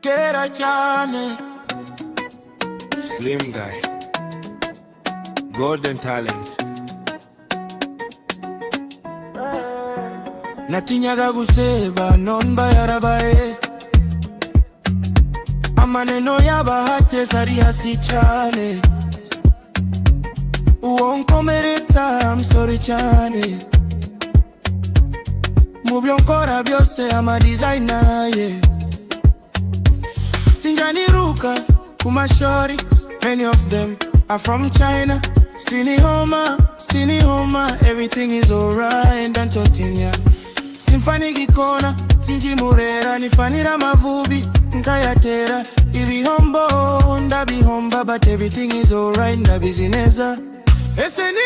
Kera chane Slim guy, golden talent. Natinyaga guseba nonba yarabaye, amaneno y'abahate sari hasi cyane. Uwonkomeretsa I'm sorry cyane. Mubyo nkora byose ama designer yeah. Sinjaniruka kumashori, many of them are from China. Sini homa, everything is alright. Dantotinya Simfani gikona, sinji murera. Nifanira mavubi, nkayatera. Ibihombo, ndabihomba, but everything is alright. Ndabizineza Eseni